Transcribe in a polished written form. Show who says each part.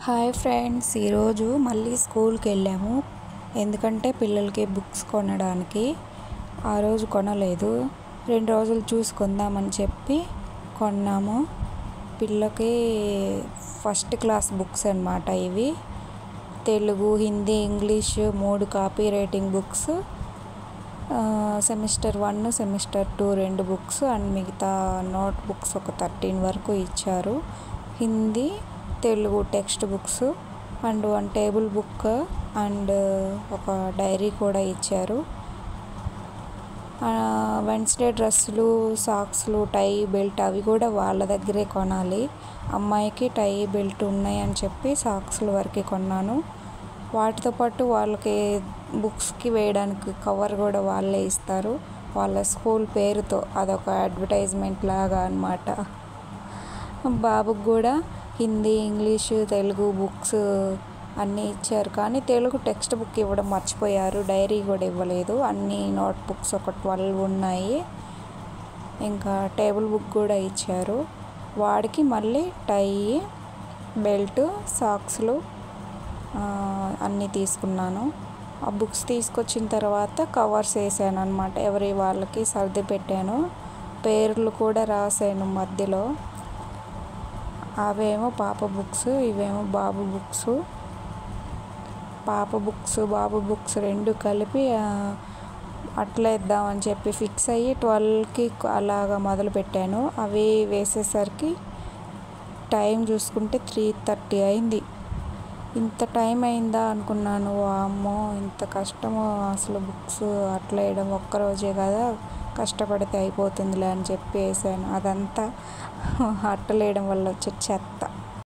Speaker 1: Hi friends, ఈరోజు మళ్ళీ స్కూల్కి వెళ్ళాము. ఎందుకంటే పిల్లలకి బుక్స్ కొనడానికి. ఆ రోజు కొనలేదు, 2 రోజులు చూసుకుందామని చెప్పి కొన్నాము. పిల్లకి ఫస్ట్ క్లాస్ బుక్స్ అన్నమాట ఇవి. Telugu, Hindi, English 3 copy writing books, semester 1, semester 2 2 books and మిగతా నోట్ బుక్స్ ఒక 13 వరకు ఇచ్చారు. Hindi, Telugu text books and 1 table book and ఒక డైరీ కూడా ఇచ్చారు. వెన్స్డే డ్రెస్సులు, సాక్స్లు, టై, బెల్ట్ అవి కూడా వాళ్ళ దగ్గరే కొనాలి. అమ్మాయికి టై, బెల్ట్ ఉన్నాయని చెప్పి సాక్స్ల వరకే కొన్నాను. వాటితో పాటు వాళ్ళకి బుక్స్కి వేయడానికి కవర్ కూడా వాళ్ళే ఇస్తారు, వాళ్ళ స్కూల్ పేరుతో. అదొక అడ్వర్టైజ్మెంట్ లాగా అన్నమాట. బాబుకి కూడా హిందీ, ఇంగ్లీషు, తెలుగు బుక్స్ అన్నీ ఇచ్చారు. కానీ తెలుగు టెక్స్ట్ బుక్ ఇవ్వడం మర్చిపోయారు, డైరీ కూడా ఇవ్వలేదు. అన్ని నోట్ బుక్స్ ఒక 12 ఉన్నాయి. ఇంకా టేబుల్ బుక్ కూడా ఇచ్చారు. వాడికి మళ్ళీ టై, బెల్ట్, సాక్స్లు అన్నీ తీసుకున్నాను. ఆ బుక్స్ తీసుకొచ్చిన తర్వాత కవర్స్ వేసాను అన్నమాట. ఎవరి వాళ్ళకి సర్ది పెట్టాను, పేర్లు కూడా రాసాను మధ్యలో. అవేమో పాప బుక్స్, ఇవేమో బాబు బుక్స్. పాప బుక్స్, బాబు బుక్స్ 2 కలిపి అట్లా ఇద్దామని చెప్పి ఫిక్స్ అయ్యి 12కి అలాగా మొదలుపెట్టాను. అవి వేసేసరికి టైం చూసుకుంటే 3:30 అయింది. ఇంత టైం అయిందా అనుకున్నాను. అమ్మో, ఇంత కష్టము అసలు. బుక్స్ అట్లా వేయడం ఒక్కరోజే కదా, కష్టపడితే అయిపోతుందిలే అని చెప్పి వేసాను. అదంతా అట్టలేయడం వల్ల వచ్చే చెత్త.